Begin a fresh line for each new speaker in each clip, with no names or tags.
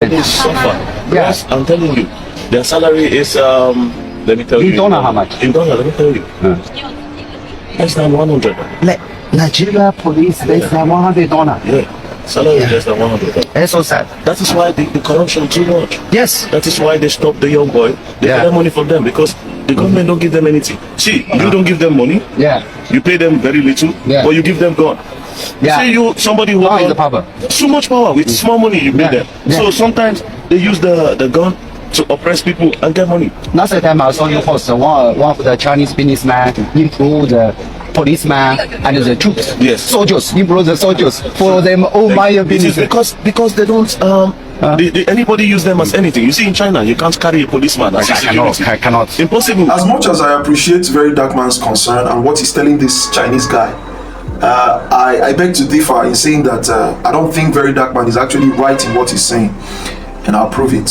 They suffer. Yes, I'm telling you. Their salary is let me tell you.
You don't know how much?
In dollar, let me tell you. Less than 100.
Like Nigeria police, less than $100.
Yeah. Salary less than 100.
That's so sad.
That is why the corruption too much.
Yes.
That is why they stop the young boy. They collect money from them because the government don't give them anything. See, you don't give them money.
Yeah.
You pay them very little, but you give them gun.
Yeah.
See somebody who
has the power.
So much power with small money you pay them. So sometimes they use the gun to oppress people and get money.
Last time I saw you post one of the Chinese businessmen improve the policeman and the troops.
Yes.
Soldiers, improve the soldiers for them all my business.
Because they don't anybody use them as anything. You see in China you can't carry a policeman as
I cannot.
Impossible.
As much as I appreciate Very Dark Man's concern and what he's telling this Chinese guy, I beg to differ in saying that I don't think Very Dark Man is actually right in what he's saying, and I'll prove it.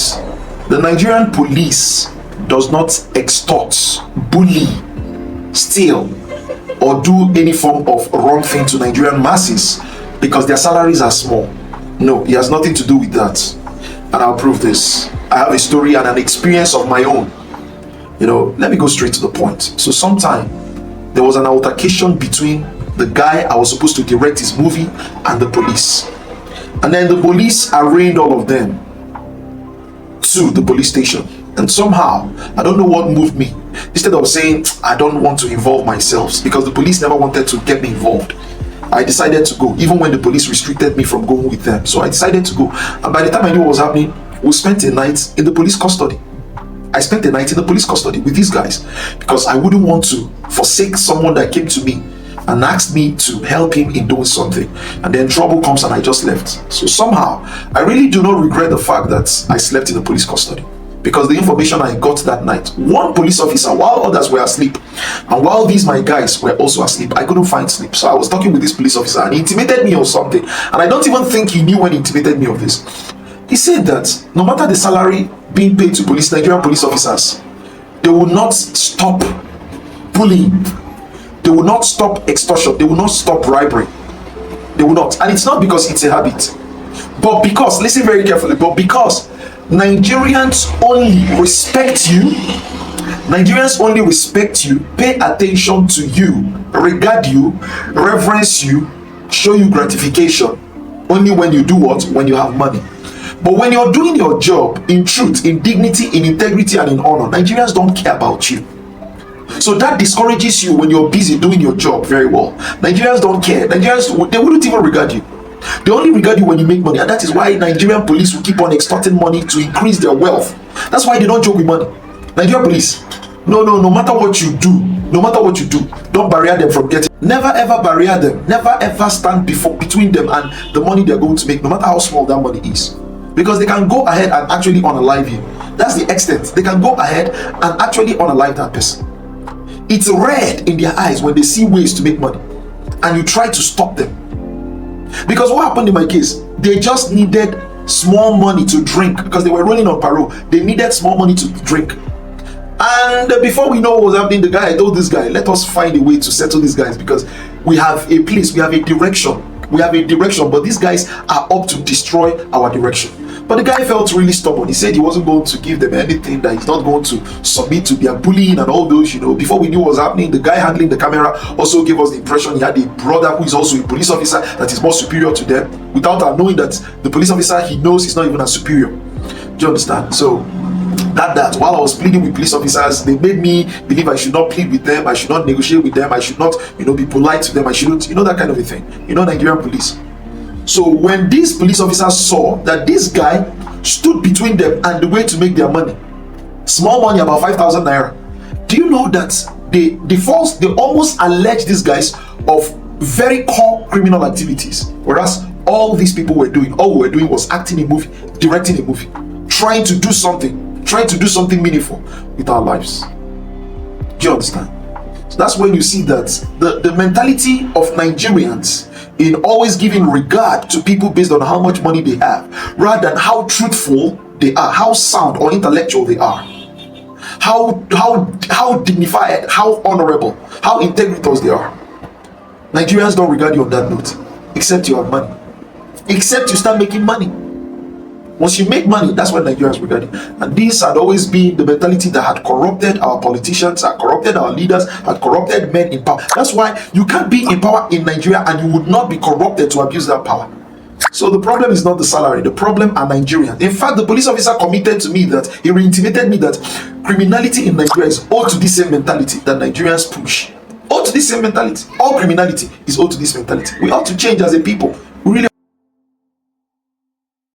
The Nigerian police does not extort, bully, steal, or do any form of wrong thing to Nigerian masses because their salaries are small. No, it has nothing to do with that, and I'll prove this. I have a story and an experience of my own. Let me go straight to the point. So sometime there was an altercation between the guy I was supposed to direct his movie and the police, and then the police arraigned all of them to the police station. And somehow, I don't know what moved me. Instead of saying I don't want to involve myself, because the police never wanted to get me involved, I decided to go, even when the police restricted me from going with them. So I decided to go, and by the time I knew what was happening, we spent a night in the police custody. I spent a night in the police custody with these guys because I wouldn't want to forsake someone that came to me and asked me to help him in doing something, and then trouble comes and I just left. So somehow I really do not regret the fact that I slept in the police custody, because the information I got that night, one police officer, while others were asleep, and while these my guys were also asleep, I couldn't find sleep. So I was talking with this police officer and he intimated me of something, and I don't even think he knew when he intimated me of this. He said that no matter the salary being paid to Nigerian police officers, they will not stop bullying. They will not stop extortion. They will not stop bribery. They will not. And it's not because it's a habit, but because, listen very carefully, but because Nigerians only respect you, Nigerians only respect you, pay attention to you, regard you, reverence you, show you gratification only when you do what? When you have money. But when you're doing your job in truth, in dignity, in integrity, and in honor, Nigerians don't care about you. So that discourages you when you're busy doing your job very well. Nigerians don't care. Nigerians, they wouldn't even regard you. They only regard you when you make money, and that is why Nigerian police will keep on extorting money to increase their wealth. That's why they don't joke with money. Nigerian police, no matter what you do, don't barrier them from getting. Never ever barrier them. Never ever stand between them and the money they're going to make, no matter how small that money is. Because they can go ahead and actually unalive you. That's the extent. They can go ahead and actually unalive that person. It's red in their eyes when they see ways to make money and you try to stop them. Because what happened in my case, they just needed small money to drink because they were running on parole. They needed small money to drink. And before we know what was happening, I told this guy, let us find a way to settle these guys, because we have a place, we have a direction. But these guys are up to destroy our direction. But the guy felt really stubborn. He said he wasn't going to give them anything, that he's not going to submit to their bullying and all those, Before we knew what was happening, the guy handling the camera also gave us the impression he had a brother who is also a police officer that is more superior to them, without our knowing that the police officer he knows is not even as superior. Do you understand? So that while I was pleading with police officers, they made me believe I should not plead with them, I should not negotiate with them, I should not, be polite to them, I shouldn't, that kind of a thing. Nigerian police. So when these police officers saw that this guy stood between them and the way to make their money, small money, about 5,000 naira, do you know that they almost allege these guys of very core criminal activities, whereas all these people were doing, all we were doing was acting a movie, directing a movie, trying to do something meaningful with our lives. Do you understand? So that's when you see that the mentality of Nigerians in always giving regard to people based on how much money they have, rather than how truthful they are, how sound or intellectual they are, how dignified, how honorable, how integritous they are. Nigerians don't regard you on that note, except you have money, except you start making money. Once you make money, that's what Nigerians regard it. And this had always been the mentality that had corrupted our politicians, had corrupted our leaders, had corrupted men in power. That's why you can't be in power in Nigeria and you would not be corrupted to abuse that power. So the problem is not the salary. The problem are Nigerians. In fact, the police officer committed to me that he intimated me that criminality in Nigeria is owed to this same mentality that Nigerians push. Owed to this same mentality. All criminality is owed to this mentality. We ought to change as a people.